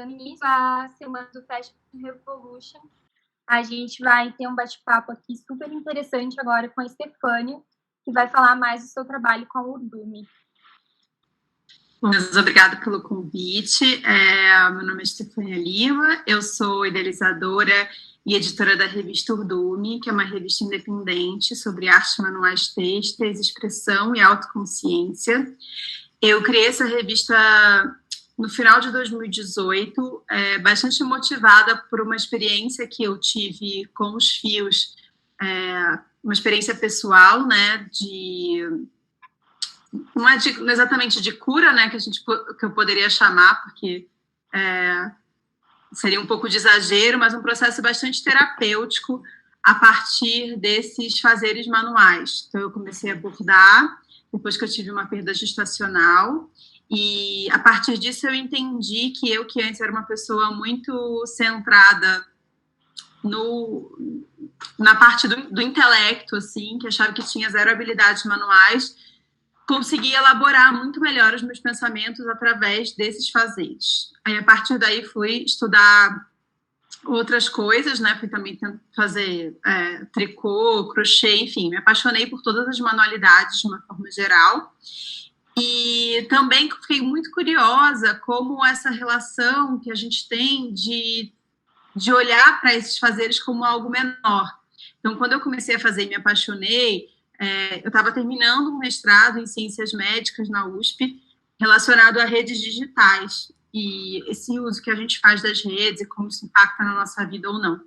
dando início à semana do Fashion Revolution, a gente vai ter um bate-papo aqui super interessante agora com a Estefânia, que vai falar mais do seu trabalho com a Urdume. Obrigada pelo convite. Meu nome é Estefânia Lima, eu sou idealizadora e editora da revista Urdume, que é uma revista independente sobre artes manuais têxteis, expressão e autoconsciência. Eu criei essa revista no final de 2018, bastante motivada por uma experiência que eu tive com os fios, uma experiência pessoal, né, não é exatamente de cura, né, que eu poderia chamar, porque seria um pouco de exagero, mas um processo bastante terapêutico a partir desses fazeres manuais. Então, eu comecei a bordar, depois que eu tive uma perda gestacional, e a partir disso eu entendi que antes era uma pessoa muito centrada na parte do intelecto, assim, que achava que tinha zero habilidades manuais, consegui elaborar muito melhor os meus pensamentos através desses fazeres. Aí, a partir daí, fui estudar outras coisas, né? Fui também fazer tricô, crochê, enfim, me apaixonei por todas as manualidades de uma forma geral. E também fiquei muito curiosa como essa relação que a gente tem de olhar para esses fazeres como algo menor. Então, quando eu comecei a fazer e me apaixonei, eu estava terminando um mestrado em ciências médicas na USP, relacionado a redes digitais, e esse uso que a gente faz das redes e como isso impacta na nossa vida ou não.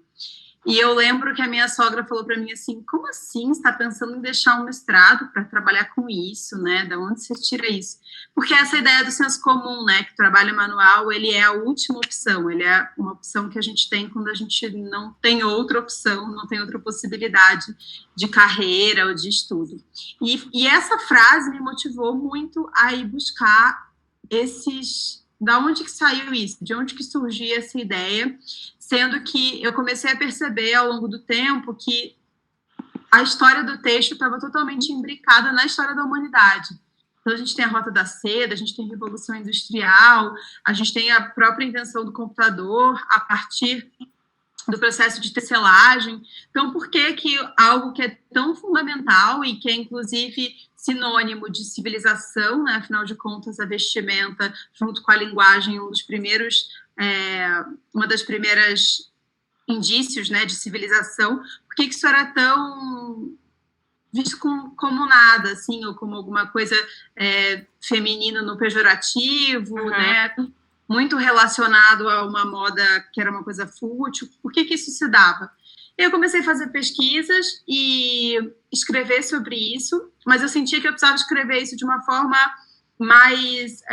E eu lembro que a minha sogra falou para mim assim, como assim você está pensando em deixar um mestrado para trabalhar com isso, né? Da onde você tira isso? Porque essa ideia do senso comum, né? Que o trabalho manual, ele é a última opção, ele é uma opção que a gente tem quando a gente não tem outra opção, não tem outra possibilidade de carreira ou de estudo. E essa frase me motivou muito a ir buscar da onde que saiu isso? De onde que surgia essa ideia? Sendo que eu comecei a perceber ao longo do tempo que a história do texto estava totalmente imbricada na história da humanidade. Então, a gente tem a Rota da Seda, a gente tem a Revolução Industrial, a gente tem a própria invenção do computador a partir do processo de tecelagem. Então, por que algo que é tão fundamental e que é, inclusive, sinônimo de civilização, né? Afinal de contas, a vestimenta, junto com a linguagem, uma das primeiras indícios, né, de civilização, por que isso era tão visto como nada, assim, ou como alguma coisa feminino no pejorativo, né, muito relacionado a uma moda que era uma coisa fútil, por que isso se dava? Eu comecei a fazer pesquisas e escrever sobre isso, mas eu sentia que eu precisava escrever isso de uma forma mais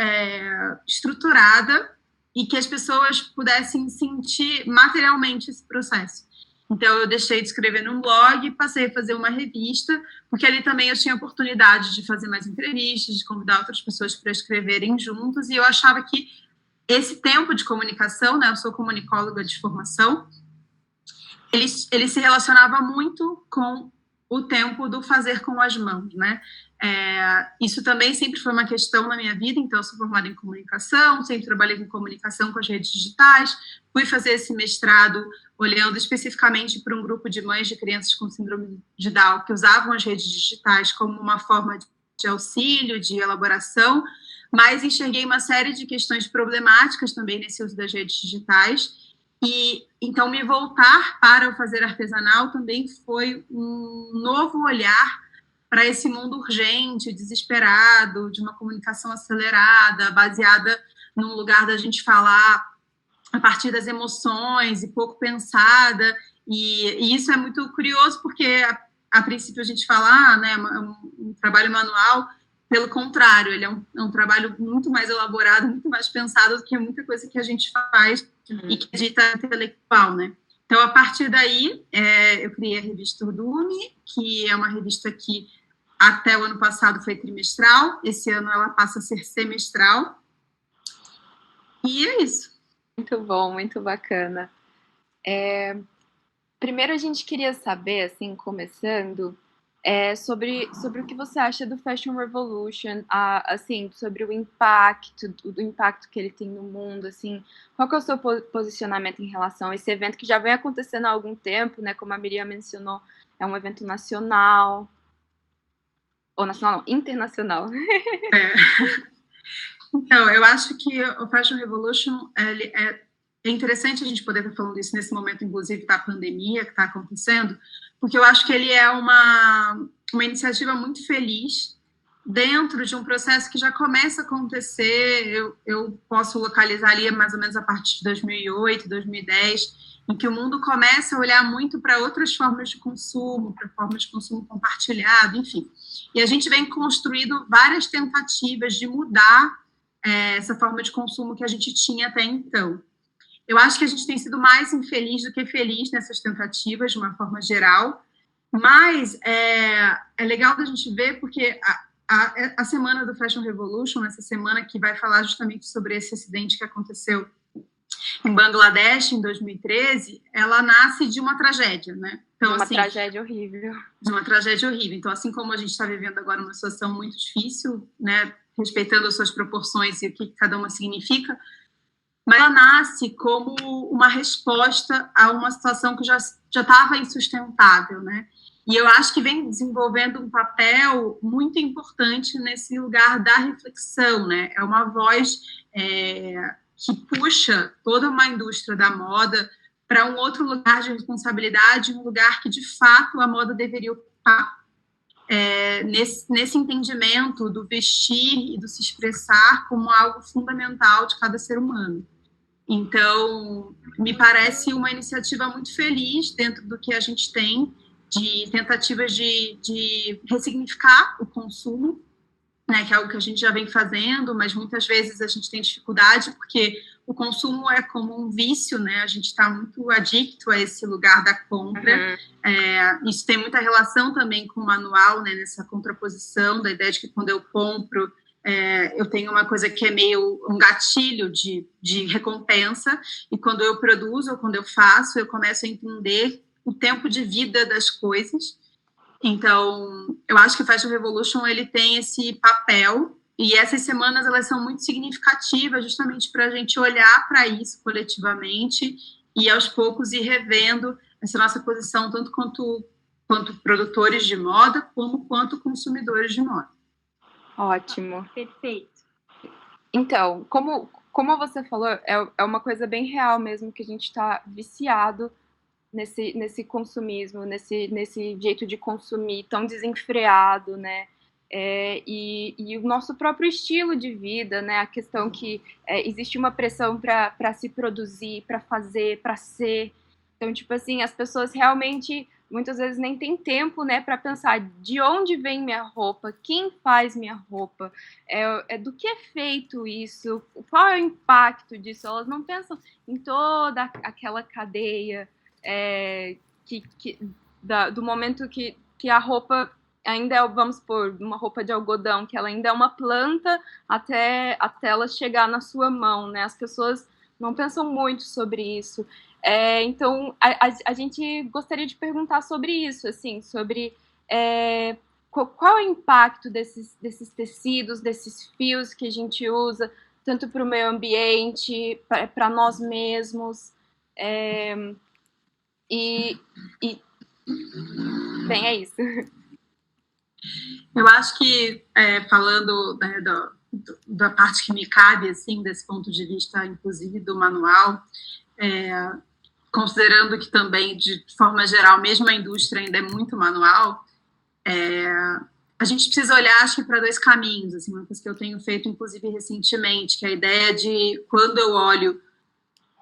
estruturada e que as pessoas pudessem sentir materialmente esse processo. Então, eu deixei de escrever num blog e passei a fazer uma revista, porque ali também eu tinha a oportunidade de fazer mais entrevistas, de convidar outras pessoas para escreverem juntos, e eu achava que esse tempo de comunicação, né, eu sou comunicóloga de formação, ele se relacionava muito com o tempo do fazer com as mãos, né? Isso também sempre foi uma questão na minha vida, então eu sou formada em comunicação, sempre trabalhei com comunicação com as redes digitais, fui fazer esse mestrado olhando especificamente para um grupo de mães de crianças com síndrome de Down que usavam as redes digitais como uma forma de auxílio, de elaboração, mas enxerguei uma série de questões problemáticas também nesse uso das redes digitais. E então me voltar para o fazer artesanal também foi um novo olhar para esse mundo urgente, desesperado, de uma comunicação acelerada, baseada num lugar da gente falar a partir das emoções e pouco pensada. E isso é muito curioso porque a princípio a gente fala, né, um trabalho manual. Pelo contrário, ele é um trabalho muito mais elaborado, muito mais pensado do que muita coisa que a gente faz e que é dita intelectual, né? Então, a partir daí, eu criei a revista Urdume, que é uma revista que até o ano passado foi trimestral, esse ano ela passa a ser semestral, e é isso. Muito bom, muito bacana. Primeiro, a gente queria saber, assim, começando, sobre o que você acha do Fashion Revolution, assim, sobre o impacto que ele tem no mundo, assim, qual que é o seu posicionamento em relação a esse evento que já vem acontecendo há algum tempo, né, como a Miriam mencionou, é um evento nacional, ou nacional não, internacional. Então, eu acho que o Fashion Revolution, é interessante a gente poder estar falando isso nesse momento, inclusive, da pandemia que está acontecendo, porque eu acho que ele é uma iniciativa muito feliz dentro de um processo que já começa a acontecer. Eu posso localizar ali mais ou menos a partir de 2008, 2010, em que o mundo começa a olhar muito para outras formas de consumo, para formas de consumo compartilhado, enfim. E a gente vem construindo várias tentativas de mudar essa forma de consumo que a gente tinha até então. Eu acho que a gente tem sido mais infeliz do que feliz nessas tentativas, de uma forma geral, mas é legal da gente ver, porque a semana do Fashion Revolution, essa semana que vai falar justamente sobre esse acidente que aconteceu em Bangladesh, em 2013, ela nasce de uma tragédia, né? Então, de uma tragédia horrível. De uma tragédia horrível. Então, assim como a gente está vivendo agora uma situação muito difícil, né, respeitando as suas proporções e o que cada uma significa, mas ela nasce como uma resposta a uma situação que já estava insustentável, né? E eu acho que vem desenvolvendo um papel muito importante nesse lugar da reflexão, né? É uma voz que puxa toda uma indústria da moda para um outro lugar de responsabilidade, um lugar que, de fato, a moda deveria ocupar, nesse entendimento do vestir e do se expressar como algo fundamental de cada ser humano. Então, me parece uma iniciativa muito feliz dentro do que a gente tem de tentativas de ressignificar o consumo, né, que é algo que a gente já vem fazendo, mas muitas vezes a gente tem dificuldade porque o consumo é como um vício, né? A gente está muito adicto a esse lugar da compra. Isso tem muita relação também com o manual, né, nessa contraposição da ideia de que quando eu compro, eu tenho uma coisa que é meio um gatilho de recompensa, e quando eu produzo ou quando eu faço, eu começo a entender o tempo de vida das coisas. Então, eu acho que o Fashion Revolution ele tem esse papel, e essas semanas elas são muito significativas justamente para a gente olhar para isso coletivamente e aos poucos ir revendo essa nossa posição, tanto quanto produtores de moda, como quanto consumidores de moda. Ótimo. Perfeito. Então, como você falou, é uma coisa bem real mesmo, que a gente está viciado nesse consumismo, nesse jeito de consumir tão desenfreado, né? E o nosso próprio estilo de vida, né? A questão que existe uma pressão para se produzir, para fazer, para ser. Então, tipo assim, as pessoas realmente muitas vezes nem têm tempo, né, para pensar de onde vem minha roupa, quem faz minha roupa, do que é feito isso, qual é o impacto disso. Elas não pensam em toda aquela cadeia do momento que a roupa ainda é, vamos supor, uma roupa de algodão, que ela ainda é uma planta até ela chegar na sua mão, né? As pessoas não pensam muito sobre isso. Então, a gente gostaria de perguntar sobre isso, assim, sobre qual é o impacto desses tecidos, desses fios que a gente usa, tanto para o meio ambiente, para nós mesmos. Bem, é isso. Eu acho que, falando, né, da parte que me cabe, assim, desse ponto de vista, inclusive, do manual, considerando que também, de forma geral, mesmo a indústria ainda é muito manual, a gente precisa olhar, acho que, para dois caminhos, assim, uma coisa que eu tenho feito, inclusive, recentemente, que é a ideia de, quando eu olho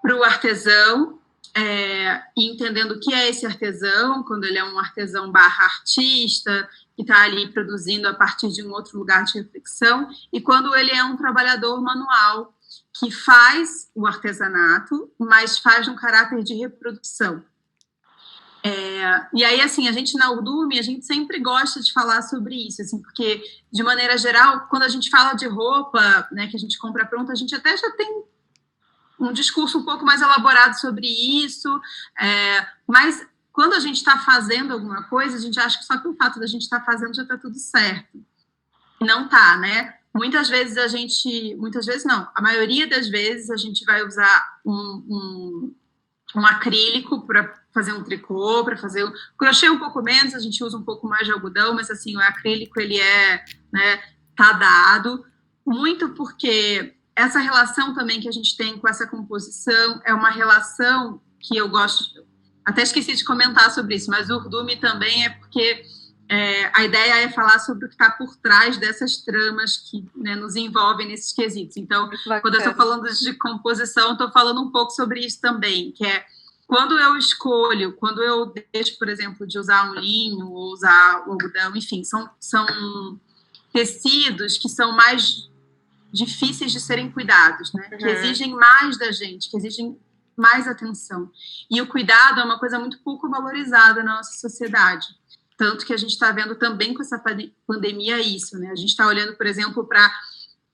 para o artesão, e entendendo o que é esse artesão, quando ele é um artesão / artista, que está ali produzindo a partir de um outro lugar de reflexão, e quando ele é um trabalhador manual, que faz o artesanato, mas faz um caráter de reprodução. E aí, assim, a gente na Urdume, a gente sempre gosta de falar sobre isso, assim, porque, de maneira geral, quando a gente fala de roupa, né, que a gente compra pronta, a gente até já tem um discurso um pouco mais elaborado sobre isso, mas quando a gente está fazendo alguma coisa, a gente acha que só pelo fato da gente estar fazendo já está tudo certo. Não tá, né? Muitas vezes não, a maioria das vezes a gente vai usar um acrílico para fazer um tricô, para fazer um crochê um pouco menos, a gente usa um pouco mais de algodão, mas assim, o acrílico, ele tá dado, muito porque essa relação também que a gente tem com essa composição é uma relação que eu gosto, até esqueci de comentar sobre isso, mas o Urdume também é porque a ideia é falar sobre o que está por trás dessas tramas que, né, nos envolvem nesses quesitos. Então, quando eu estou falando de composição, estou falando um pouco sobre isso também, que é quando eu deixo, por exemplo, de usar um linho ou usar o algodão, enfim, são tecidos que são mais difíceis de serem cuidados, né? Que exigem mais da gente, que exigem mais atenção. E o cuidado é uma coisa muito pouco valorizada na nossa sociedade. Tanto que a gente está vendo também com essa pandemia isso, né? A gente está olhando, por exemplo, para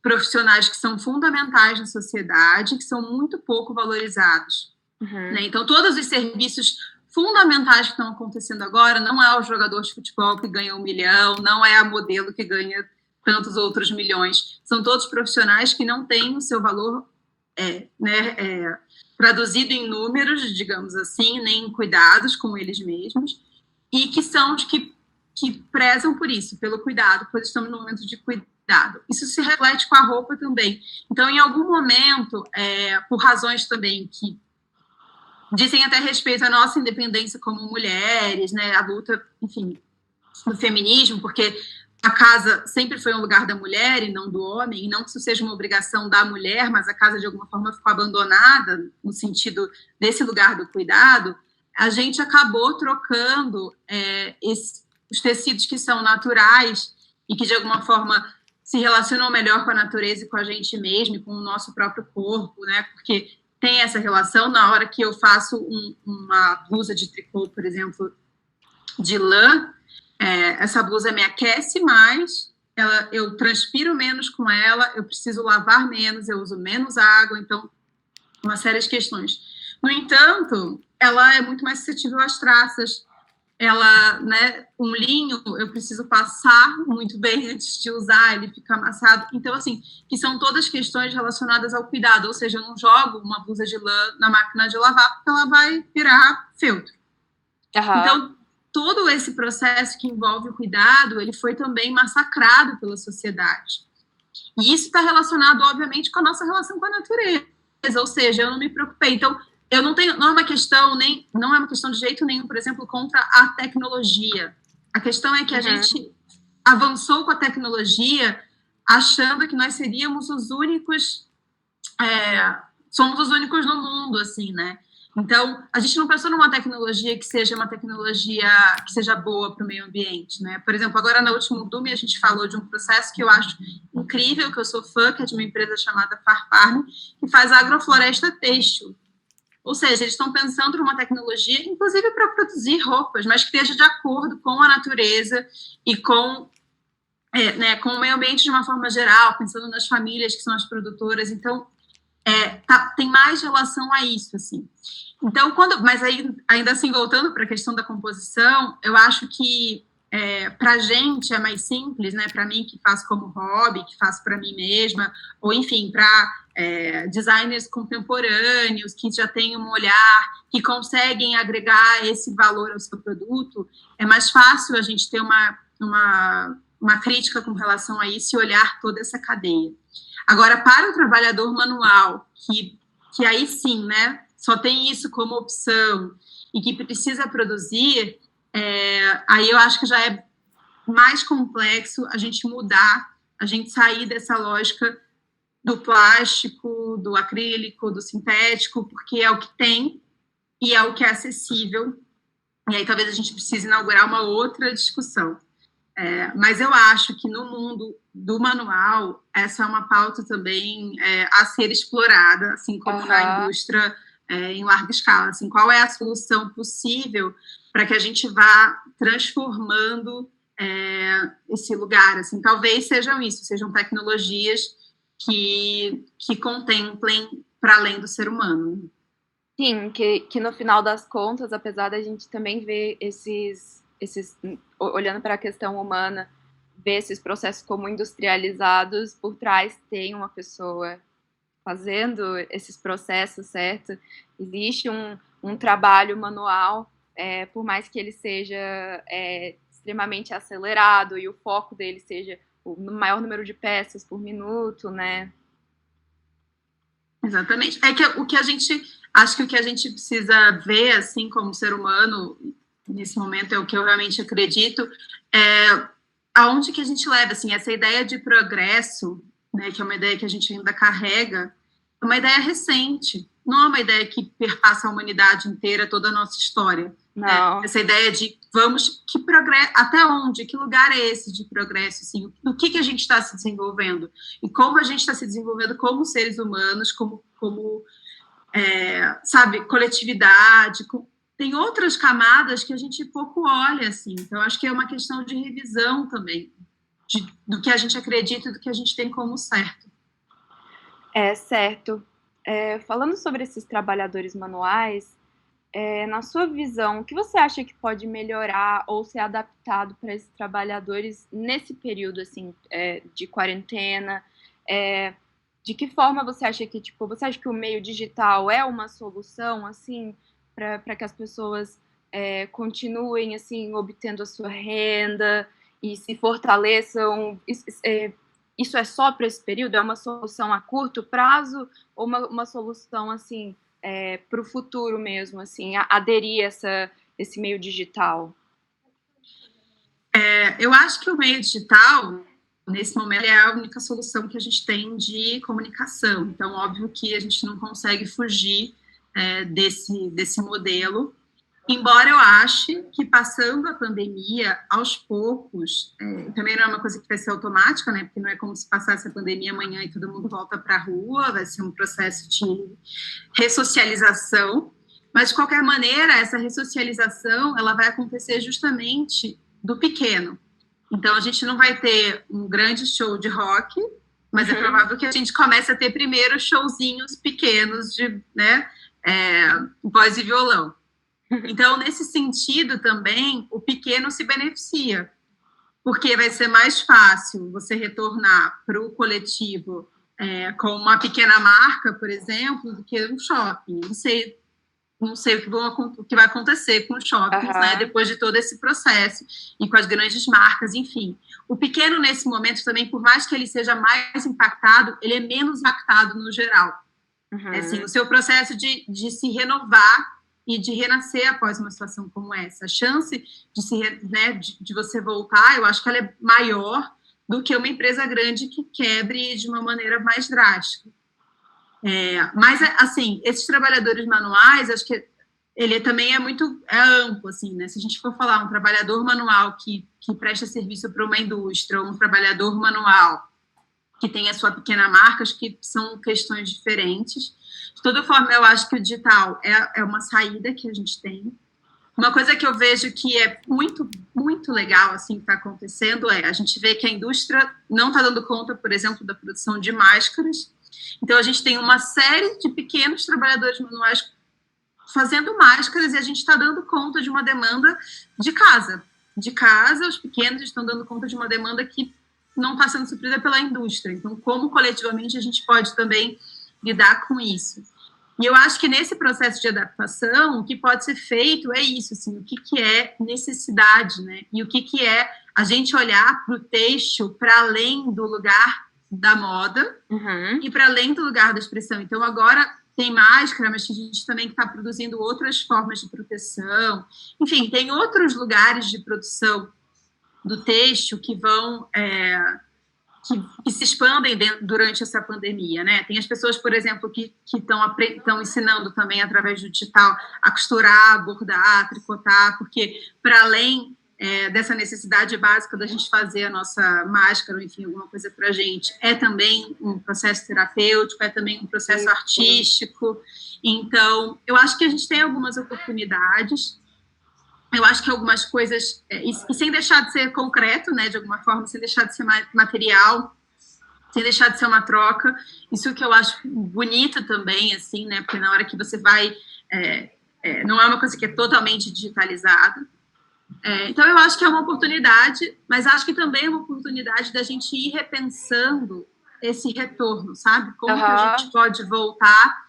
profissionais que são fundamentais na sociedade, que são muito pouco valorizados. Né? Então, todos os serviços fundamentais que estão acontecendo agora não é o jogador de futebol que ganha 1 milhão, não é a modelo que ganha tantos outros milhões. São todos profissionais que não têm o seu valor traduzido em números, digamos assim, nem em cuidados com eles mesmos, e que são os que prezam por isso, pelo cuidado, pois estamos no momento de cuidado. Isso se reflete com a roupa também. Então, em algum momento, por razões também que dizem até respeito à nossa independência como mulheres, né, a luta, enfim, no feminismo, porque a casa sempre foi um lugar da mulher e não do homem, e não que isso seja uma obrigação da mulher, mas a casa de alguma forma ficou abandonada no sentido desse lugar do cuidado. A gente acabou trocando os tecidos que são naturais e que de alguma forma se relacionam melhor com a natureza e com a gente mesmo, e com o nosso próprio corpo, né, porque tem essa relação. Na hora que eu faço uma blusa de tricô, por exemplo, de lã, essa blusa me aquece mais, eu transpiro menos com ela, eu preciso lavar menos, eu uso menos água, então, uma série de questões. No entanto, ela é muito mais suscetível às traças. Ela, né, um linho, eu preciso passar muito bem antes de usar, ele fica amassado. Então, assim, que são todas questões relacionadas ao cuidado, ou seja, eu não jogo uma blusa de lã na máquina de lavar porque ela vai virar feltro. Então, todo esse processo que envolve o cuidado, ele foi também massacrado pela sociedade. E isso está relacionado, obviamente, com a nossa relação com a natureza, ou seja, eu não me preocupei. Então, não é uma questão de jeito nenhum, por exemplo, contra a tecnologia. A questão é que a gente avançou com a tecnologia achando que nós seríamos os únicos, somos os únicos no mundo, assim, né? Então, a gente não pensou numa tecnologia que seja uma tecnologia que seja boa para o meio ambiente, né? Por exemplo, agora na última Udumi a gente falou de um processo que eu acho incrível, que eu sou fã, que é de uma empresa chamada Farparne, que faz agrofloresta têxtil. Ou seja, eles estão pensando numa tecnologia, inclusive para produzir roupas, mas que esteja de acordo com a natureza e com o meio ambiente de uma forma geral, pensando nas famílias que são as produtoras. Então, tem mais relação a isso, assim. Então, mas aí, ainda assim, voltando para a questão da composição, eu acho que para a gente é mais simples, né? Para mim, que faço como hobby, que faço para mim mesma, ou enfim, para designers contemporâneos que já têm um olhar, que conseguem agregar esse valor ao seu produto, é mais fácil a gente ter uma crítica com relação a isso e olhar toda essa cadeia. Agora, para o trabalhador manual, que aí sim, né, só tem isso como opção e que precisa produzir, aí eu acho que já é mais complexo a gente mudar, a gente sair dessa lógica do plástico, do acrílico, do sintético, porque é o que tem e é o que é acessível. E aí talvez a gente precise inaugurar uma outra discussão. Mas eu acho que no mundo do manual, essa é uma pauta também a ser explorada, assim como na indústria em larga escala. Assim, qual é a solução possível para que a gente vá transformando esse lugar? Assim, talvez sejam tecnologias que contemplem para além do ser humano. Sim, que no final das contas, apesar da gente também ver olhando para a questão humana, ver esses processos como industrializados, por trás tem uma pessoa fazendo esses processos, certo? Existe um trabalho manual, por mais que ele seja extremamente acelerado e o foco dele seja o maior número de peças por minuto, né? Exatamente. Acho que o que a gente precisa ver, assim, como ser humano, nesse momento é o que eu realmente acredito, aonde que a gente leva, assim, essa ideia de progresso, né, que é uma ideia que a gente ainda carrega, é uma ideia recente, não é uma ideia que perpassa a humanidade inteira, toda a nossa história. Não. Né? Essa ideia de que progresso, até onde, que lugar é esse de progresso, assim, o que a gente está se desenvolvendo e como a gente está se desenvolvendo como seres humanos, como sabe, coletividade, tem outras camadas que a gente pouco olha, assim, então acho que é uma questão de revisão também, do que a gente acredita e do que a gente tem como certo. Certo. Falando sobre esses trabalhadores manuais, na sua visão, o que você acha que pode melhorar ou ser adaptado para esses trabalhadores nesse período assim, de quarentena? De que forma você acha que o meio digital é uma solução assim para que as pessoas continuem assim obtendo a sua renda e se fortaleçam? Isso é só para esse período? É uma solução a curto prazo ou uma solução assim para o futuro mesmo, assim, aderir a esse meio digital? Eu acho que o meio digital, nesse momento, é a única solução que a gente tem de comunicação. Então, óbvio que a gente não consegue fugir desse modelo, embora eu ache que, passando a pandemia, aos poucos, também não é uma coisa que vai ser automática, né? Porque não é como se passasse a pandemia amanhã e todo mundo volta para a rua, vai ser um processo de ressocialização, mas, de qualquer maneira, essa ressocialização ela vai acontecer justamente do pequeno. Então, a gente não vai ter um grande show de rock, mas é provável que a gente comece a ter primeiro showzinhos pequenos de voz e violão. Então, nesse sentido também, o pequeno se beneficia, porque vai ser mais fácil você retornar para o coletivo com uma pequena marca, por exemplo, do que um shopping. Não sei o que vai acontecer com os shoppings, né, depois de todo esse processo, e com as grandes marcas, enfim. O pequeno, nesse momento, também, por mais que ele seja mais impactado, ele é menos impactado no geral. Assim, o seu processo de se renovar e de renascer após uma situação como essa. A chance de você voltar, eu acho que ela é maior do que uma empresa grande que quebre de uma maneira mais drástica. Mas, assim, esses trabalhadores manuais, acho que ele também é muito amplo, assim, né? Se a gente for falar um trabalhador manual que presta serviço para uma indústria, ou um trabalhador manual que tem a sua pequena marca, acho que são questões diferentes. De toda forma, eu acho que o digital é uma saída que a gente tem. Uma coisa que eu vejo que é muito, muito legal, assim, que está acontecendo a gente vê que a indústria não está dando conta, por exemplo, da produção de máscaras. Então, a gente tem uma série de pequenos trabalhadores manuais fazendo máscaras e a gente está dando conta de uma demanda de casa. De casa, os pequenos estão dando conta de uma demanda que não está sendo suprida pela indústria. Então, como coletivamente a gente pode também lidar com isso? E eu acho que nesse processo de adaptação, o que pode ser feito é isso, assim, o que é necessidade, né? E o que é a gente olhar para o texto para além do lugar da moda e para além do lugar da expressão. Então, agora tem máscara, mas a gente também está produzindo outras formas de proteção. Enfim, tem outros lugares de produção do texto que vão... que se expandem durante essa pandemia, né? Tem as pessoas, por exemplo, que estão ensinando também através do digital a costurar, bordar, tricotar, porque para além dessa necessidade básica da gente fazer a nossa máscara, ou enfim, alguma coisa para a gente, é também um processo terapêutico, é também um processo artístico. Então, eu acho que a gente tem algumas oportunidades. Eu acho que algumas coisas, e sem deixar de ser concreto, né, de alguma forma, sem deixar de ser material, sem deixar de ser uma troca, isso que eu acho bonito também, assim, né, porque na hora que você vai Não é uma coisa que é totalmente digitalizada. Então, eu acho que é uma oportunidade, mas acho que também é uma oportunidade da gente ir repensando esse retorno, sabe? Como que a gente pode voltar,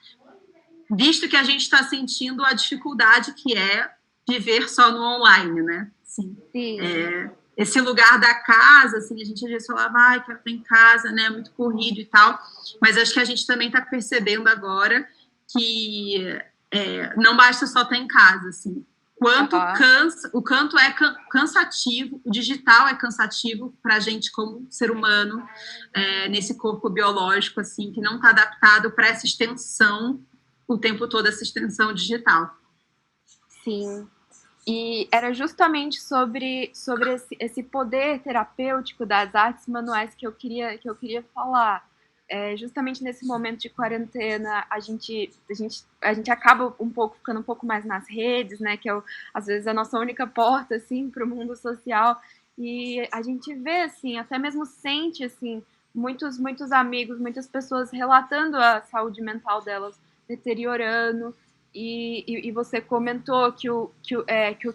visto que a gente está sentindo a dificuldade que é viver só no online, né? Sim. Esse lugar da casa, assim, a gente às vezes falava, quero estar em casa, né? Muito corrido e tal, mas acho que a gente também está percebendo agora que não basta só estar em casa, assim. O quanto é cansativo, o digital é cansativo para a gente como ser humano, nesse corpo biológico, assim, que não está adaptado para essa extensão, o tempo todo, essa extensão digital. Sim. E era justamente sobre esse poder terapêutico das artes manuais que eu queria falar. Justamente nesse momento de quarentena, a gente acaba ficando um pouco mais nas redes, né, que é às vezes a nossa única porta assim para o mundo social, e a gente vê assim, até mesmo sente assim, muitos amigos, muitas pessoas relatando a saúde mental delas deteriorando. E você comentou que o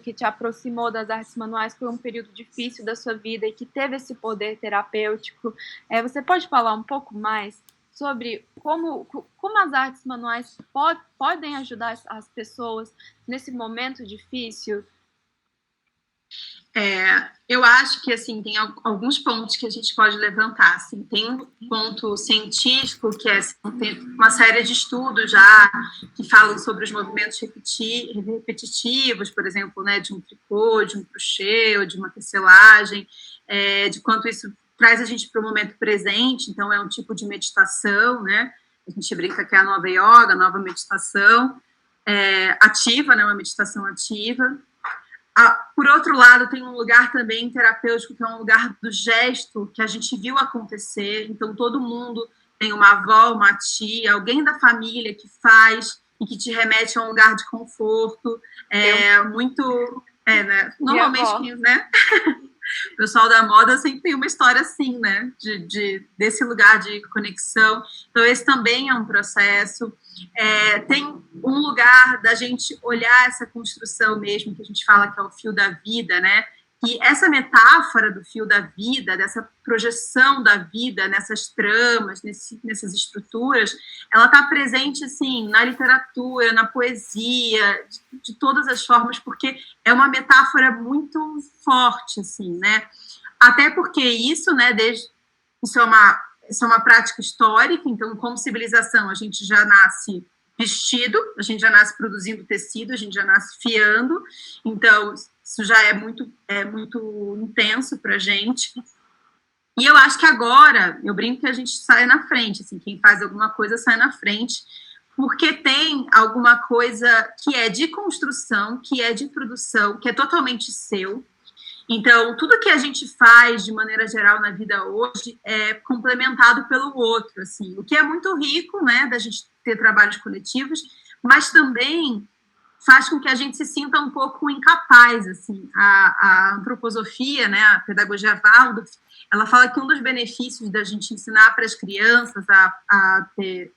que te aproximou das artes manuais foi um período difícil da sua vida e que teve esse poder terapêutico. Você pode falar um pouco mais sobre como as artes manuais podem ajudar as pessoas nesse momento difícil? Eu acho que, assim, tem alguns pontos que a gente pode levantar. Assim, tem um ponto científico, que assim, tem uma série de estudos já que falam sobre os movimentos repetitivos, por exemplo, né, de um tricô, de um crochê, ou de uma tecelagem, de quanto isso traz a gente para o momento presente. Então, é um tipo de meditação, né? A gente brinca que é a nova yoga, a nova meditação ativa, né, uma meditação ativa. Por outro lado, tem um lugar também terapêutico, que é um lugar do gesto, que a gente viu acontecer. Então, todo mundo tem uma avó, uma tia, alguém da família que faz e que te remete a um lugar de conforto. Né? Normalmente, né? O pessoal da moda sempre tem uma história assim, né? Desse lugar de conexão. Então, esse também é um processo. Tem um lugar da gente olhar essa construção mesmo, que a gente fala que é o fio da vida, né? E essa metáfora do fio da vida, dessa projeção da vida nessas tramas, nessas estruturas, ela está presente, assim, na literatura, na poesia, de todas as formas, porque é uma metáfora muito forte, assim, né? Até porque isso, né, isso é uma prática histórica. Então, como civilização, a gente já nasce vestido, a gente já nasce produzindo tecido, a gente já nasce fiando. Então, isso já é muito intenso para a gente. E eu acho que agora, eu brinco que a gente sai na frente, assim, quem faz alguma coisa sai na frente, porque tem alguma coisa que é de construção, que é de produção, que é totalmente seu. Então, tudo que a gente faz, de maneira geral, na vida hoje, é complementado pelo outro, assim, o que é muito rico, né, da gente ter trabalhos coletivos, mas também faz com que a gente se sinta um pouco incapaz, assim. A antroposofia, né, a pedagogia Waldorf, ela fala que um dos benefícios da gente ensinar para as crianças a ter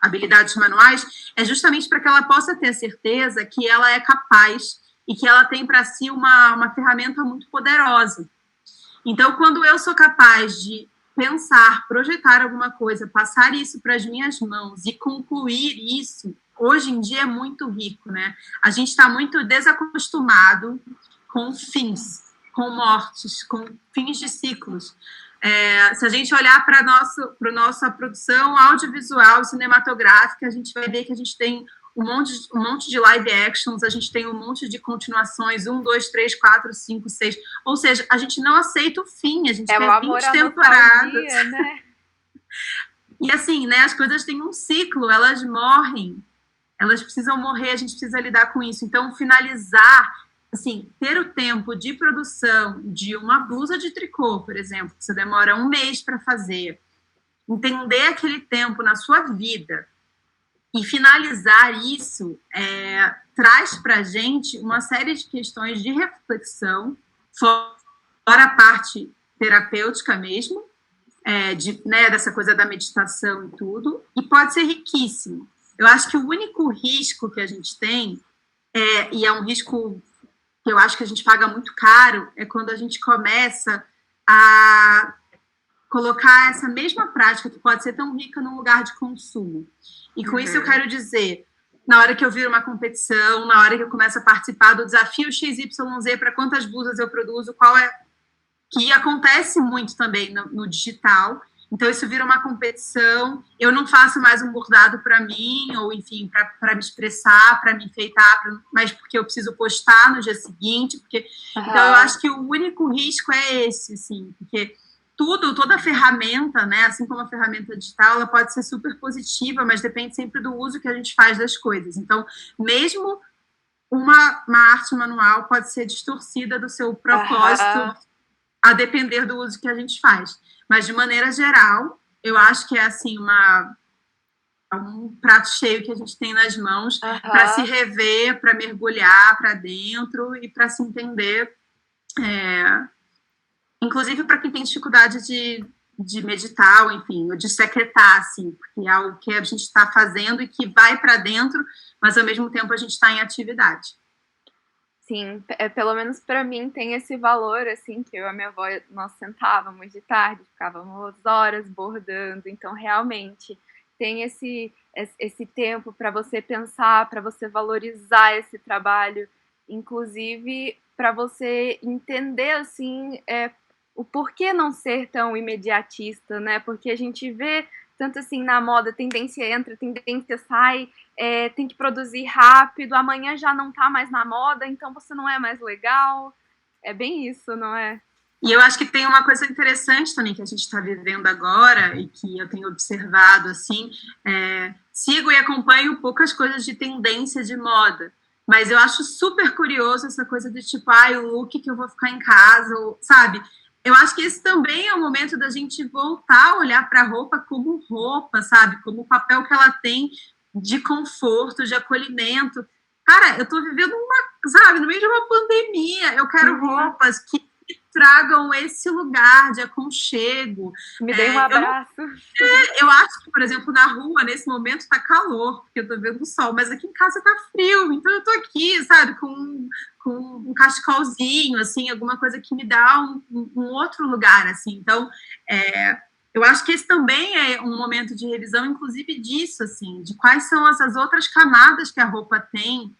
habilidades manuais é justamente para que ela possa ter a certeza que ela é capaz e que ela tem para si uma ferramenta muito poderosa. Então, quando eu sou capaz de pensar, projetar alguma coisa, passar isso para as minhas mãos e concluir isso, hoje em dia é muito rico, né? A gente está muito desacostumado com fins, com mortes, com fins de ciclos. Se a gente olhar para a nossa produção audiovisual, cinematográfica, a gente vai ver que a gente tem um monte de live actions, a gente tem um monte de continuações, 1, 2, 3, 4, 5, 6, ou seja, a gente não aceita o fim, a gente quer 20 temporadas. Né? E assim, né, as coisas têm um ciclo, elas morrem, elas precisam morrer, a gente precisa lidar com isso. Então, finalizar, assim, ter o tempo de produção de uma blusa de tricô, por exemplo, que você demora 1 mês para fazer, entender aquele tempo na sua vida, e finalizar isso traz para a gente uma série de questões de reflexão, fora a parte terapêutica mesmo, dessa coisa da meditação e tudo, e pode ser riquíssimo. Eu acho que o único risco que a gente tem, e é um risco que eu acho que a gente paga muito caro, é quando a gente começa a colocar essa mesma prática, que pode ser tão rica, num lugar de consumo. E com isso eu quero dizer, na hora que eu viro uma competição, na hora que eu começo a participar do desafio XYZ, para quantas blusas eu produzo, que acontece muito também no digital. Então, isso vira uma competição. Eu não faço mais um bordado para mim, ou, enfim, para me expressar, para me enfeitar, mas porque eu preciso postar no dia seguinte. Então, eu acho que o único risco é esse, assim, porque toda ferramenta, né, assim como a ferramenta digital, ela pode ser super positiva, mas depende sempre do uso que a gente faz das coisas. Então, mesmo uma arte manual pode ser distorcida do seu propósito, a depender do uso que a gente faz. Mas, de maneira geral, eu acho que é assim um prato cheio que a gente tem nas mãos para se rever, para mergulhar para dentro e para se entender. Inclusive para quem tem dificuldade de meditar, ou, enfim, ou de secretar, assim, porque é algo que a gente está fazendo e que vai para dentro, mas ao mesmo tempo a gente está em atividade. Sim, pelo menos para mim tem esse valor, assim, que eu e a minha avó, nós sentávamos de tarde, ficávamos horas bordando, então realmente tem esse tempo para você pensar, para você valorizar esse trabalho, inclusive para você entender, assim, o porquê não ser tão imediatista, né? Porque a gente vê tanto assim na moda, tendência entra, tendência sai, tem que produzir rápido, amanhã já não tá mais na moda, então você não é mais legal. É bem isso, não é? E eu acho que tem uma coisa interessante também que a gente está vivendo agora e que eu tenho observado, assim, sigo e acompanho poucas coisas de tendência de moda, mas eu acho super curioso essa coisa de tipo, o look que eu vou ficar em casa, sabe? Eu acho que esse também é o momento da gente voltar a olhar para a roupa como roupa, sabe? Como o papel que ela tem de conforto, de acolhimento. Cara, eu tô vivendo no meio de uma pandemia. Eu quero roupas que tragam esse lugar de aconchego. Me dê um abraço. Eu acho que, por exemplo, na rua, nesse momento, tá calor, porque eu tô vendo o sol, mas aqui em casa tá frio, então eu tô aqui, sabe, com um cachecolzinho, assim, alguma coisa que me dá um outro lugar, assim. Então, eu acho que esse também é um momento de revisão, inclusive disso, assim, de quais são essas outras camadas que a roupa tem,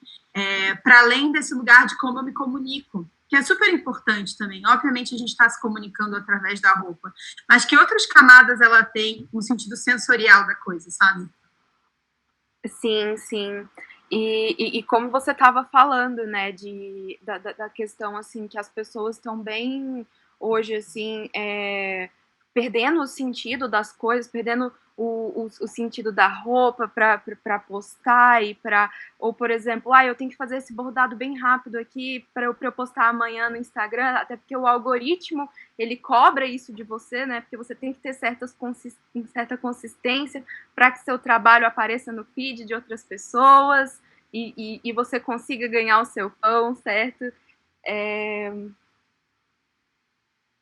para além desse lugar de como eu me comunico, que é super importante também. Obviamente, a gente está se comunicando através da roupa, mas que outras camadas ela tem no sentido sensorial da coisa, sabe? Sim, sim. E como você estava falando, né, da questão, assim, que as pessoas estão bem, hoje, assim, perdendo o sentido das coisas, perdendo o sentido da roupa para postar ou, por exemplo, eu tenho que fazer esse bordado bem rápido aqui para eu postar amanhã no Instagram, até porque o algoritmo, ele cobra isso de você, né, porque você tem que ter certa consistência para que seu trabalho apareça no feed de outras pessoas e você consiga ganhar o seu pão, certo?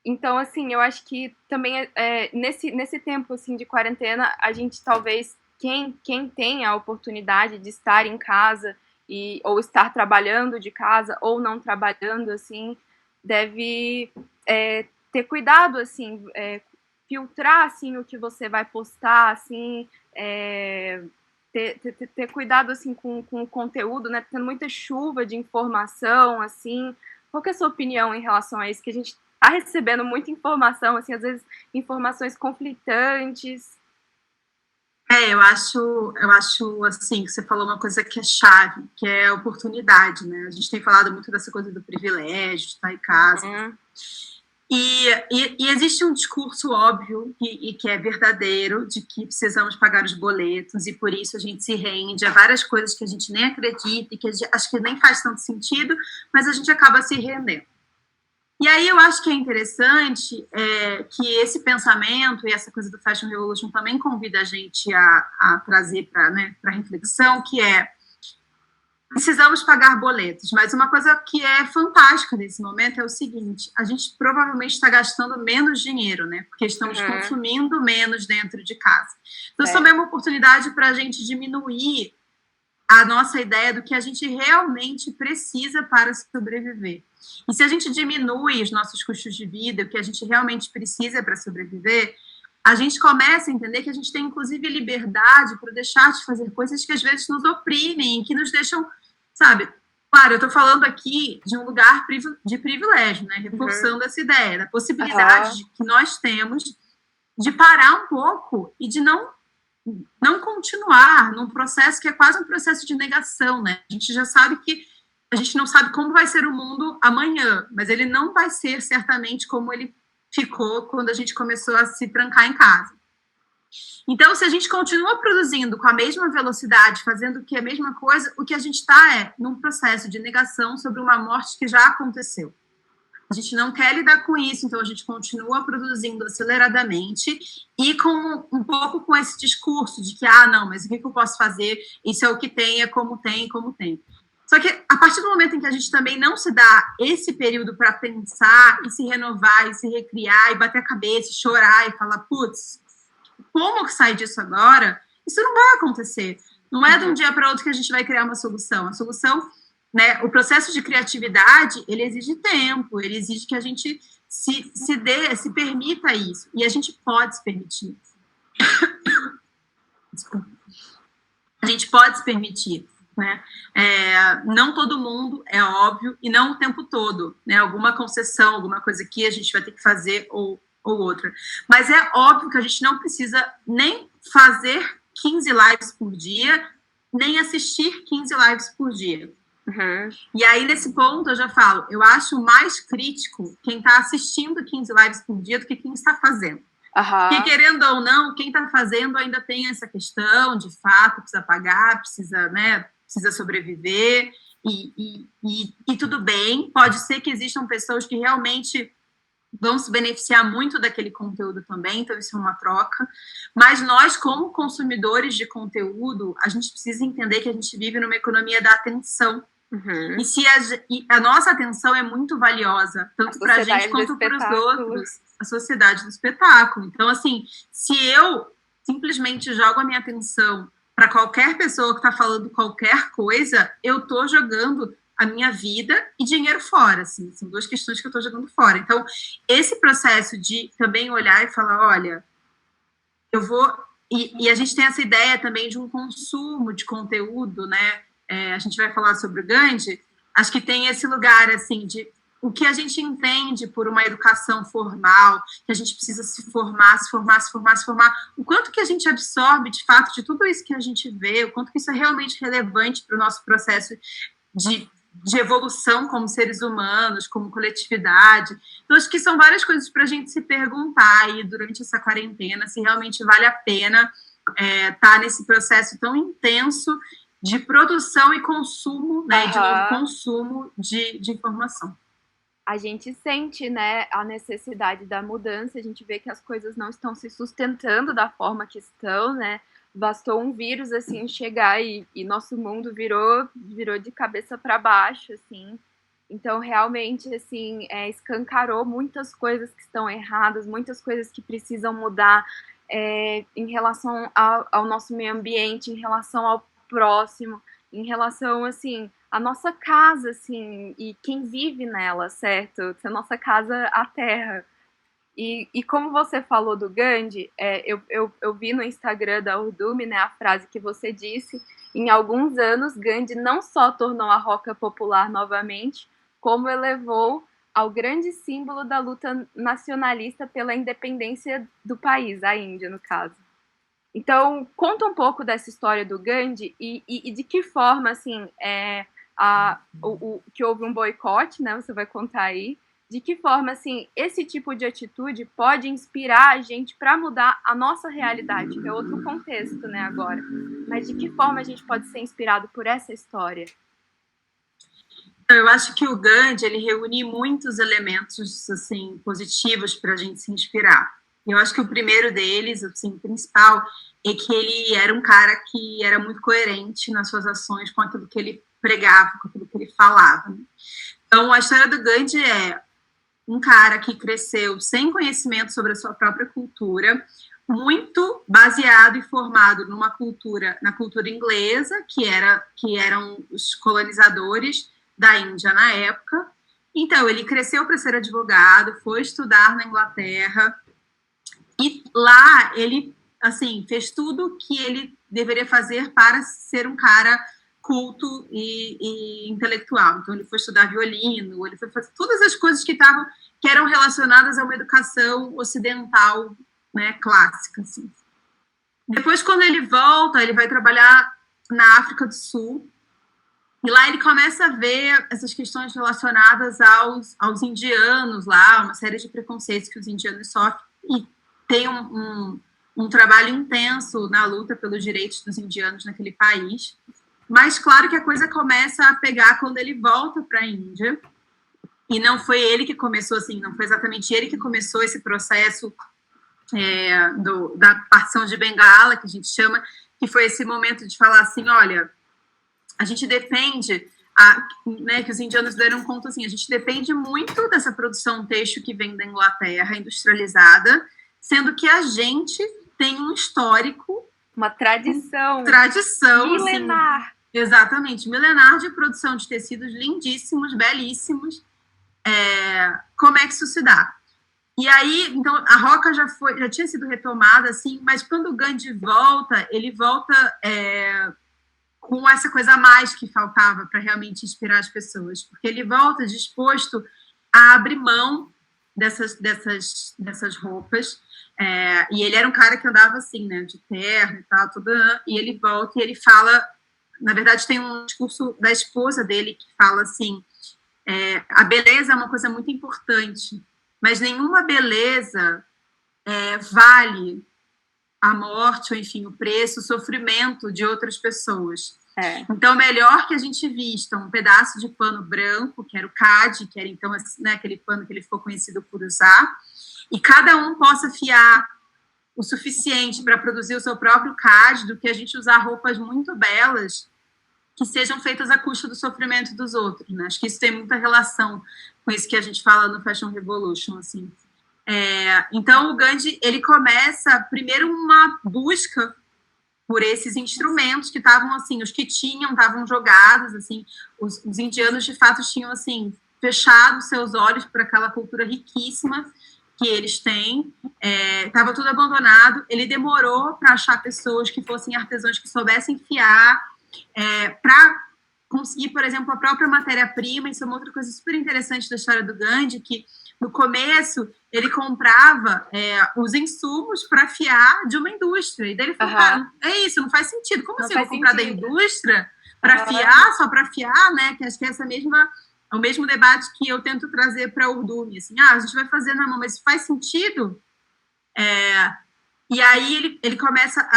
Então, assim, eu acho que também nesse tempo assim, de quarentena, a gente talvez, quem tem a oportunidade de estar em casa ou estar trabalhando de casa ou não trabalhando, assim, deve ter cuidado, assim, filtrar, assim, o que você vai postar, assim, ter cuidado, assim, com o conteúdo, né, tendo muita chuva de informação, assim. Qual que é a sua opinião em relação a isso? Que a gente tá recebendo muita informação, assim, às vezes informações conflitantes. Eu acho assim, que você falou uma coisa que é chave, que é a oportunidade, né? A gente tem falado muito dessa coisa do privilégio, de estar em casa. E existe um discurso óbvio e que é verdadeiro de que precisamos pagar os boletos e por isso a gente se rende a várias coisas que a gente nem acredita e que acho que nem faz tanto sentido, mas a gente acaba se rendendo. E aí eu acho que é interessante que esse pensamento e essa coisa do Fashion Revolution também convida a gente a trazer para reflexão, que precisamos pagar boletos, mas uma coisa que é fantástica nesse momento é o seguinte: a gente provavelmente está gastando menos dinheiro, né? Porque estamos consumindo menos dentro de casa. Então, isso também é uma oportunidade para a gente diminuir a nossa ideia do que a gente realmente precisa para sobreviver. E se a gente diminui os nossos custos de vida, o que a gente realmente precisa para sobreviver, a gente começa a entender que a gente tem, inclusive, liberdade para deixar de fazer coisas que às vezes nos oprimem, que nos deixam, sabe? Claro, eu estou falando aqui de um lugar de privilégio, né? Reforçando essa ideia, da possibilidade que nós temos de parar um pouco e de não continuar num processo que é quase um processo de negação, né? A gente já sabe que a gente não sabe como vai ser o mundo amanhã, mas ele não vai ser certamente como ele ficou quando a gente começou a se trancar em casa. Então, se a gente continua produzindo com a mesma velocidade, fazendo a mesma coisa, o que a gente está é num processo de negação sobre uma morte que já aconteceu. A gente não quer lidar com isso, então a gente continua produzindo aceleradamente e com um pouco com esse discurso de que, não, mas o que eu posso fazer? Isso é o que tem, é como tem, como tem. Só que a partir do momento em que a gente também não se dá esse período para pensar e se renovar e se recriar e bater a cabeça, e chorar e falar, putz, como que sai disso agora? Isso não vai acontecer. Não é de um dia para outro que a gente vai criar uma solução. A solução, né, o processo de criatividade, ele exige tempo, ele exige que a gente se permita isso. E a gente pode se permitir. Desculpa. A gente pode se permitir. Né? Não todo mundo, é óbvio, e não o tempo todo, né? Alguma concessão, alguma coisa que a gente vai ter que fazer ou outra. Mas é óbvio que a gente não precisa nem fazer 15 lives por dia, nem assistir 15 lives por dia. E aí, nesse ponto, eu já falo, eu acho mais crítico quem está assistindo 15 lives por dia do que quem está fazendo. Porque, querendo ou não, quem está fazendo ainda tem essa questão, de fato, precisa pagar, precisa sobreviver, e tudo bem, pode ser que existam pessoas que realmente vão se beneficiar muito daquele conteúdo também, então isso é uma troca, mas nós, como consumidores de conteúdo, a gente precisa entender que a gente vive numa economia da atenção, e se a nossa atenção é muito valiosa, tanto para a gente quanto para os outros, a sociedade do espetáculo. Então, assim, se eu simplesmente jogo a minha atenção para qualquer pessoa que está falando qualquer coisa, eu estou jogando a minha vida e dinheiro fora, assim, são duas questões que eu estou jogando fora. Então, esse processo de também olhar e falar, olha, eu vou... E a gente tem essa ideia também de um consumo de conteúdo, né? A gente vai falar sobre o Gandhi, acho que tem esse lugar, assim, de o que a gente entende por uma educação formal, que a gente precisa se formar, o quanto que a gente absorve, de fato, de tudo isso que a gente vê, o quanto que isso é realmente relevante para o nosso processo de evolução como seres humanos, como coletividade. Então, acho que são várias coisas para a gente se perguntar aí durante essa quarentena, se realmente vale a pena estar nesse processo tão intenso de produção e consumo, né, de novo, consumo de informação. A gente sente, né, a necessidade da mudança, a gente vê que as coisas não estão se sustentando da forma que estão, né? Bastou um vírus, assim, chegar e nosso mundo virou de cabeça para baixo, assim. Então, realmente, assim, escancarou muitas coisas que estão erradas, muitas coisas que precisam mudar em relação ao nosso meio ambiente, em relação ao próximo, em relação, assim, à nossa casa, assim, e quem vive nela, certo? Se a nossa casa, a terra. E como você falou do Gandhi, eu vi no Instagram da Urdume, né, a frase que você disse, em alguns anos, Gandhi não só tornou a roca popular novamente, como elevou ao grande símbolo da luta nacionalista pela independência do país, a Índia, no caso. Então, conta um pouco dessa história do Gandhi e de que forma, assim, que houve um boicote, né, você vai contar aí, de que forma, assim, esse tipo de atitude pode inspirar a gente para mudar a nossa realidade, que é outro contexto, né, agora. Mas de que forma a gente pode ser inspirado por essa história? Eu acho que o Gandhi, ele reúne muitos elementos, assim, positivos para a gente se inspirar. Eu acho que o primeiro deles, assim, o principal, é que ele era um cara que era muito coerente nas suas ações com aquilo que ele pregava, com aquilo que ele falava. Então, a história do Gandhi é um cara que cresceu sem conhecimento sobre a sua própria cultura, muito baseado e formado na cultura inglesa, que eram os colonizadores da Índia na época. Então, ele cresceu para ser advogado, foi estudar na Inglaterra, e lá ele, assim, fez tudo o que ele deveria fazer para ser um cara culto e intelectual. Então, ele foi estudar violino, ele foi fazer todas as coisas que eram relacionadas a uma educação ocidental, né, clássica, assim. Depois, quando ele volta, ele vai trabalhar na África do Sul, e lá ele começa a ver essas questões relacionadas aos indianos lá, uma série de preconceitos que os indianos sofrem, e tem um trabalho intenso na luta pelos direitos dos indianos naquele país. Mas, claro que a coisa começa a pegar quando ele volta para a Índia, e não foi ele que começou, assim, não foi exatamente ele que começou esse processo da partição de Bengala, que a gente chama, que foi esse momento de falar assim, olha, a gente depende, né, que os indianos deram conta, assim, a gente depende muito dessa produção têxtil que vem da Inglaterra, industrializada, sendo que a gente tem um histórico, uma tradição milenar. Assim, exatamente, milenar de produção de tecidos lindíssimos, belíssimos. Como é que isso se dá? E aí, então, a Roca já tinha sido retomada, assim, mas quando o Gandhi volta, ele volta com essa coisa a mais que faltava para realmente inspirar as pessoas, porque ele volta disposto a abrir mão dessas roupas, e ele era um cara que andava assim, né, de terno e tal, e ele volta e ele fala, na verdade tem um discurso da esposa dele que fala assim, a beleza é uma coisa muito importante, mas nenhuma beleza vale a morte, ou enfim, o preço, o sofrimento de outras pessoas. Então, melhor que a gente vista um pedaço de pano branco, que era o cad, que era então, né, aquele pano que ele ficou conhecido por usar, e cada um possa fiar o suficiente para produzir o seu próprio cad, do que a gente usar roupas muito belas que sejam feitas à custa do sofrimento dos outros, né? Acho que isso tem muita relação com isso que a gente fala no Fashion Revolution, assim. Então, o Gandhi, ele começa, primeiro, uma busca por esses instrumentos que estavam, assim, os que estavam jogados, assim, os indianos, de fato, tinham, assim, fechado seus olhos para aquela cultura riquíssima que eles têm, estava tudo abandonado, ele demorou para achar pessoas que fossem artesãos que soubessem fiar, para conseguir, por exemplo, a própria matéria-prima. Isso é uma outra coisa super interessante da história do Gandhi, que no começo ele comprava os insumos para fiar de uma indústria, e daí ele falou, cara, isso não faz sentido, como assim eu vou comprar da indústria para fiar, só para fiar, né, que acho que é o mesmo debate que eu tento trazer para o Urdume, assim, a gente vai fazer na mão, mas faz sentido? E aí ele começa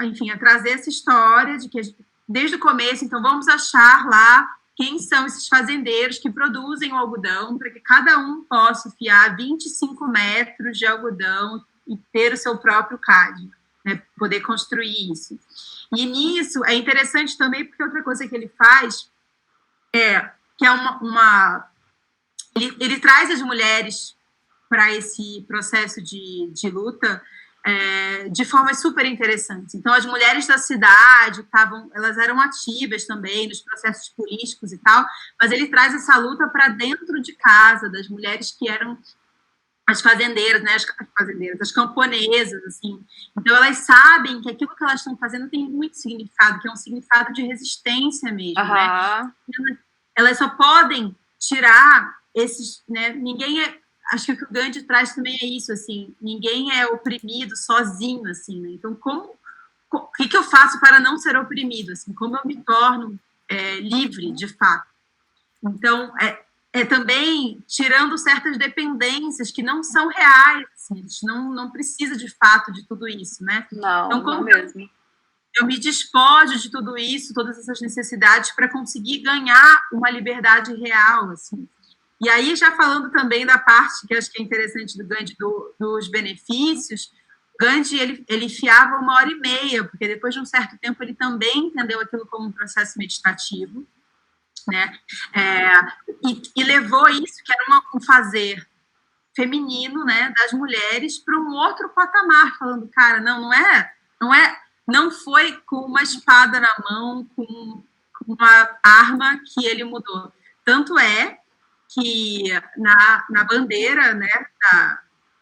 enfim, a trazer essa história de que desde o começo, então vamos achar lá quem são esses fazendeiros que produzem o algodão, para que cada um possa fiar 25 metros de algodão e ter o seu próprio cad, né, poder construir isso. E nisso é interessante também, porque outra coisa que ele faz que é ele traz as mulheres para esse processo de luta de formas super interessantes. Então, as mulheres da cidade elas eram ativas também nos processos políticos e tal, mas ele traz essa luta para dentro de casa, das mulheres que eram as fazendeiras, né, as camponesas, assim. Então, elas sabem que aquilo que elas estão fazendo tem muito significado, que é um significado de resistência mesmo, né? Elas só podem tirar esses, né, acho que o que o Gandhi traz também é isso, assim, ninguém é oprimido sozinho, assim, né? Então, o que eu faço para não ser oprimido, assim, como eu me torno livre, de fato? Então, também tirando certas dependências que não são reais, assim, a gente não precisa, de fato, de tudo isso, né? Não, então, não mesmo. Eu me despojo de tudo isso, todas essas necessidades, para conseguir ganhar uma liberdade real, assim. E aí, já falando também da parte que acho que é interessante do Gandhi, dos benefícios, Gandhi, ele fiava 1h30, porque depois de um certo tempo ele também entendeu aquilo como um processo meditativo. né? E levou isso, que era um fazer feminino, né, das mulheres, para um outro patamar, falando, cara, não foi com uma espada na mão, com uma arma que ele mudou. Tanto é que na bandeira, né,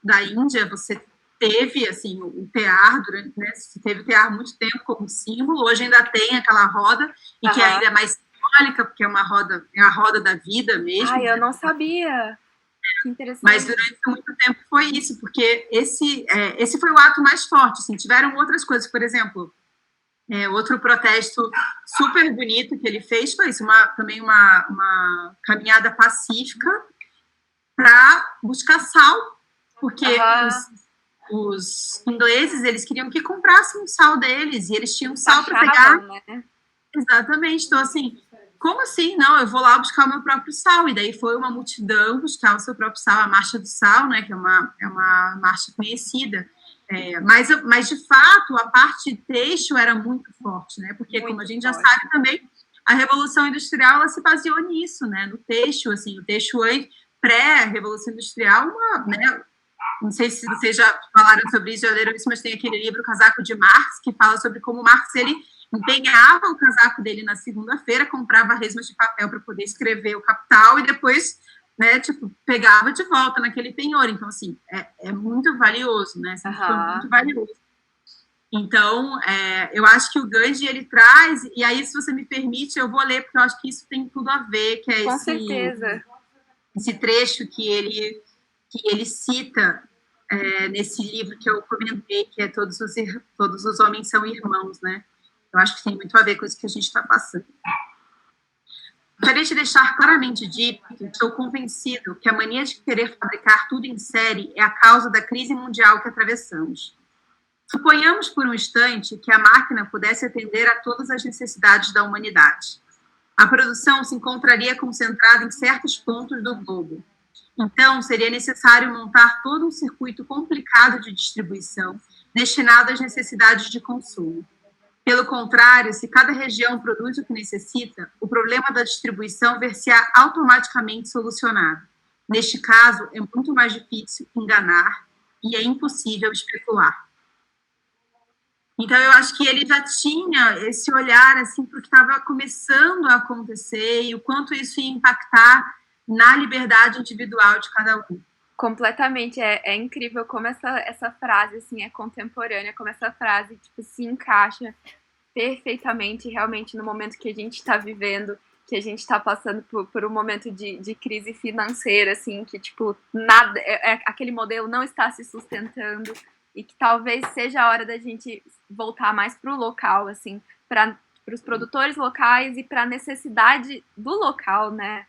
da Índia, você teve, assim, o tear, né, você teve o tear há muito tempo como símbolo, hoje ainda tem aquela roda, e que ainda é mais simbólica, porque é a roda da vida mesmo. Ai, eu não sabia. Que interessante. Mas durante muito tempo foi isso, porque esse foi o ato mais forte, assim, tiveram outras coisas, por exemplo, outro protesto super bonito que ele fez foi isso, também uma caminhada pacífica para buscar sal, porque os ingleses, eles queriam que comprassem o sal deles, e eles tinham sal para pegar. Né? Exatamente, então assim, como assim? Não, eu vou lá buscar o meu próprio sal, e daí foi uma multidão buscar o seu próprio sal, a Marcha do Sal, né, que é uma marcha conhecida. Mas, de fato, a parte têxtil era muito forte, né? Porque, muito como a gente já sabe também, a Revolução Industrial ela se baseou nisso, né? No têxtil, assim, o têxtil pré-Revolução Industrial, né? Não sei se vocês já falaram sobre isso, já leram isso, mas tem aquele livro, O Casaco de Marx, que fala sobre como Marx, ele empenhava o casaco dele na segunda-feira, comprava resmas de papel para poder escrever o Capital e depois, né, tipo, pegava de volta naquele penhor. Então, assim, é muito valioso, né? Foi muito valioso. Então, eu acho que o Gandhi, ele traz, e aí, se você me permite, eu vou ler, porque eu acho que isso tem tudo a ver, que é com certeza. Esse trecho que ele cita nesse livro que eu comentei, que é Todos os Homens São Irmãos, né? Eu acho que tem muito a ver com isso que a gente está passando. Gostaria de deixar claramente dito que estou convencido que a mania de querer fabricar tudo em série é a causa da crise mundial que atravessamos. Suponhamos por um instante que a máquina pudesse atender a todas as necessidades da humanidade. A produção se encontraria concentrada em certos pontos do globo. Então, seria necessário montar todo um circuito complicado de distribuição destinado às necessidades de consumo. Pelo contrário, se cada região produz o que necessita, o problema da distribuição ver-se-á automaticamente solucionado. Neste caso, é muito mais difícil enganar e é impossível especular. Então, eu acho que ele já tinha esse olhar assim, para o que estava começando a acontecer e o quanto isso ia impactar na liberdade individual de cada um. Completamente, é incrível como essa frase assim, é contemporânea, como essa frase tipo, se encaixa perfeitamente realmente no momento que a gente está vivendo, que a gente está passando por um momento de crise financeira, assim, que tipo, nada, aquele modelo não está se sustentando e que talvez seja a hora da gente voltar mais para o local, assim, para os produtores locais e para a necessidade do local, né?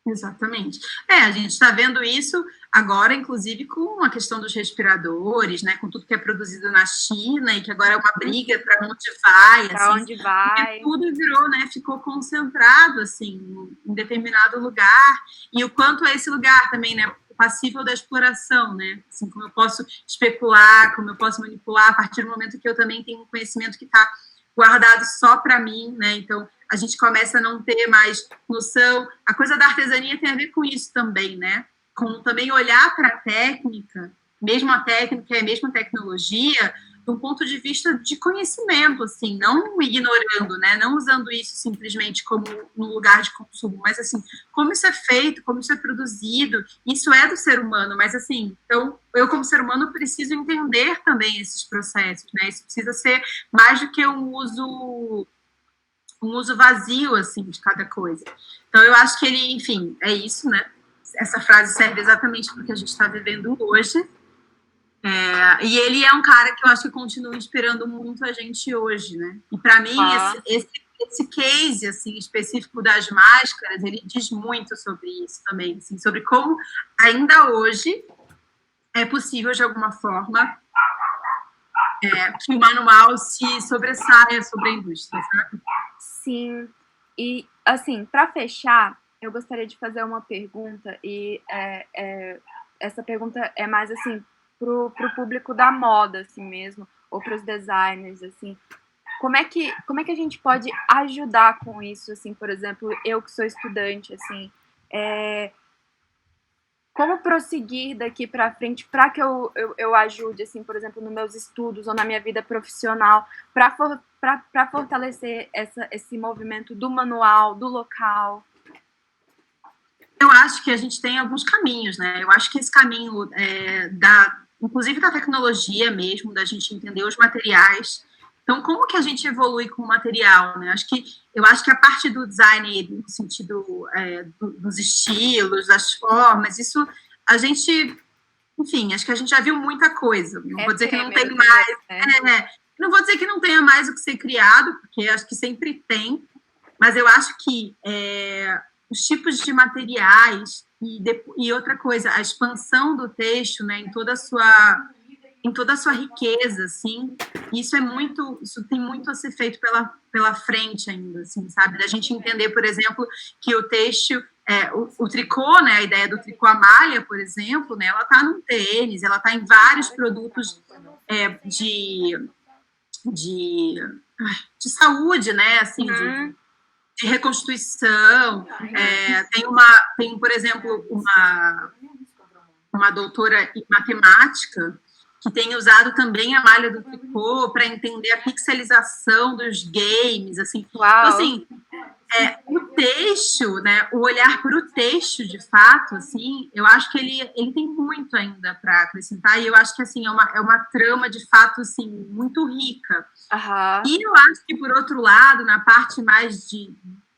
Exatamente. A gente está vendo isso agora, inclusive, com a questão dos respiradores, né, com tudo que é produzido na China e que agora é uma briga para onde vai. Para onde vai. Tudo virou, né, ficou concentrado, assim, em determinado lugar. E o quanto é esse lugar também, né, passível da exploração, né, assim, como eu posso especular, como eu posso manipular a partir do momento que eu também tenho um conhecimento que está guardado só para mim, né, então a gente começa a não ter mais noção. A coisa da artesania tem a ver com isso também, né? Com também olhar para a técnica, mesmo a técnica e a mesma tecnologia, de um ponto de vista de conhecimento, assim, não ignorando, né? Não usando isso simplesmente como um lugar de consumo, mas assim, como isso é feito, como isso é produzido, isso é do ser humano, mas assim, então eu como ser humano preciso entender também esses processos, né? Isso precisa ser mais do que um uso vazio, assim, de cada coisa. Então, eu acho que ele, enfim, é isso, né? Essa frase serve exatamente para o que a gente está vivendo hoje. E ele é um cara que eu acho que continua inspirando muito a gente hoje, né? E, para mim, esse case, assim, específico das máscaras, ele diz muito sobre isso também, assim, sobre como, ainda hoje, é possível, de alguma forma, que o manual se sobressaia sobre a indústria, sabe? Sim, e assim, para fechar, eu gostaria de fazer uma pergunta, e essa pergunta é mais assim, pro público da moda, assim mesmo, ou para os designers, assim. como é que a gente pode ajudar com isso, assim, por exemplo, eu que sou estudante, assim, como prosseguir daqui para frente para que eu ajude, assim, por exemplo, nos meus estudos ou na minha vida profissional, para fortalecer esse movimento do manual, do local? Eu acho que a gente tem alguns caminhos, né? Eu acho que esse caminho inclusive da tecnologia mesmo, da gente entender os materiais. Então, como que a gente evolui com o material, né? Eu acho que a parte do design, no sentido dos estilos, das formas, isso a gente, enfim, acho que a gente já viu muita coisa. Não vou dizer que não tem mais, não vou dizer que não tenha mais o que ser criado, porque acho que sempre tem, mas eu acho que os tipos de materiais e outra coisa, a expansão do texto, né, em toda a sua riqueza, assim, isso tem muito a ser feito pela frente ainda, assim, sabe? Da gente entender, por exemplo, que o texto, o tricô, né, a ideia do tricô à malha, por exemplo, né, ela está num tênis, ela está em vários produtos de saúde, né, assim, de reconstituição. Tem, por exemplo, uma doutora em matemática que tem usado também a malha do tricô para entender a pixelização dos games, assim. Uau. Então, assim, o texto, né, o olhar para o texto, de fato, assim, eu acho que ele tem muito ainda para acrescentar, e eu acho que, assim, é uma trama, de fato, assim, muito rica. Uhum. E eu acho que, por outro lado, na parte mais de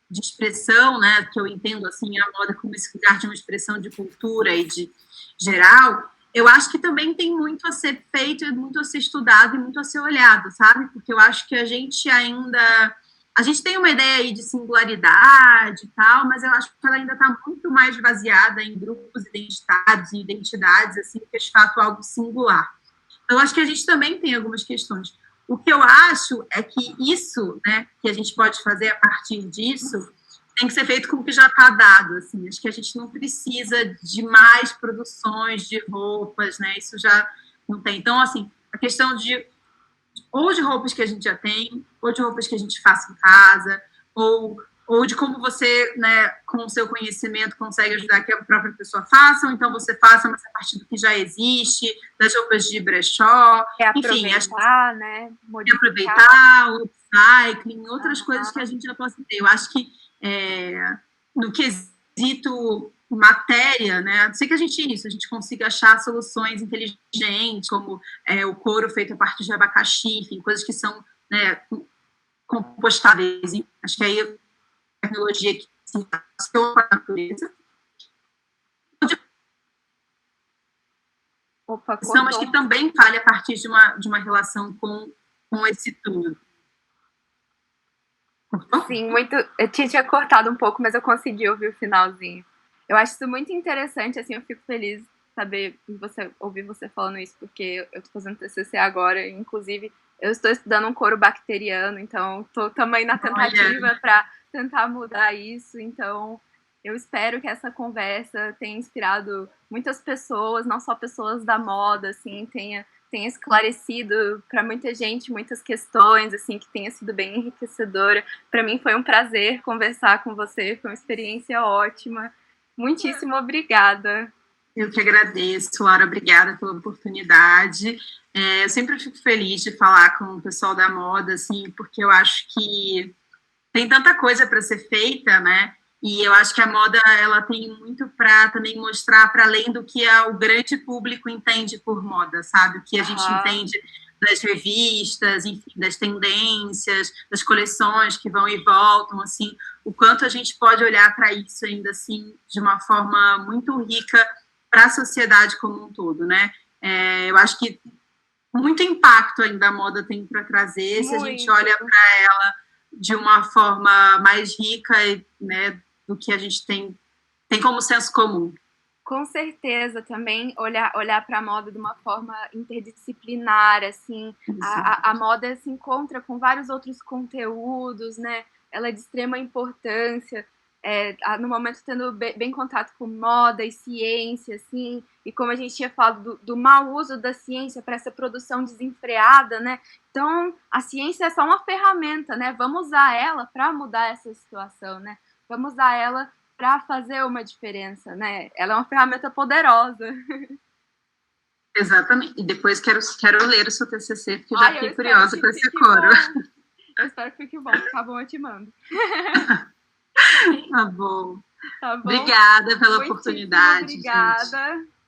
expressão, né, que eu entendo, assim, a moda como esse lugar de uma expressão de cultura e de geral, eu acho que também tem muito a ser feito, muito a ser estudado e muito a ser olhado, sabe? Porque eu acho que a gente tem uma ideia aí de singularidade e tal, mas eu acho que ela ainda está muito mais baseada em grupos identitários e identidades, assim, que é de fato algo singular. Então, eu acho que a gente também tem algumas questões. O que eu acho é que isso, né, que a gente pode fazer a partir disso, tem que ser feito com o que já está dado, assim. Acho que a gente não precisa de mais produções de roupas, né, isso já não tem. Então, assim, a questão ou de roupas que a gente já tem, ou de roupas que a gente faça em casa, ou de como você, né, com o seu conhecimento, consegue ajudar que a própria pessoa faça, ou então você faça, mas a partir do que já existe, das roupas de brechó, enfim. Né? Aproveitar, o upcycling, outras coisas que a gente já possa ter. Eu acho que no quesito matéria, né, a não ser que a gente consiga achar soluções inteligentes, como o couro feito a partir de abacaxi, enfim, coisas que são, né, compostáveis. Hein? Acho que aí a tecnologia que se relaciona com a natureza. Mas que também fale a partir de uma relação com esse tudo. Sim, muito. Eu tinha cortado um pouco, mas eu consegui ouvir o finalzinho. Eu acho isso muito interessante, assim, eu fico feliz de ouvir você falando isso, porque eu tô fazendo TCC agora, inclusive eu estou estudando um couro bacteriano, então estou também na tentativa para tentar mudar isso, então eu espero que essa conversa tenha inspirado muitas pessoas, não só pessoas da moda, assim, tenha esclarecido para muita gente muitas questões, assim, que tenha sido bem enriquecedora. Para mim foi um prazer conversar com você, foi uma experiência ótima. Muitíssimo obrigada. Eu que agradeço, Laura, obrigada pela oportunidade. Eu sempre fico feliz de falar com o pessoal da moda, assim, porque eu acho que tem tanta coisa para ser feita, né? E eu acho que a moda, ela tem muito para também mostrar para além do que o grande público entende por moda, sabe? O que a gente entende das revistas, enfim, das tendências, das coleções que vão e voltam, assim, o quanto a gente pode olhar para isso ainda assim de uma forma muito rica para a sociedade como um todo, né? Eu acho que muito impacto ainda a moda tem para trazer, se a gente olha para ela de uma forma mais rica, né, do que a gente tem como senso comum. Com certeza, também olhar para a moda de uma forma interdisciplinar, assim, a moda se encontra com vários outros conteúdos, né? Ela é de extrema importância. no momento tendo bem contato com moda e ciência, assim, e como a gente tinha falado do mau uso da ciência para essa produção desenfreada, né? Então, a ciência é só uma ferramenta, né? Vamos usar ela para mudar essa situação, né? Vamos usar ela para fazer uma diferença, né? Ela é uma ferramenta poderosa. Exatamente. E depois quero ler o seu TCC, porque eu já fiquei curiosa com esse coro. Eu espero que fique bom. Tá bom, eu te mando. Tá bom. Tá bom. Obrigada pela oportunidade. Obrigada. Gente.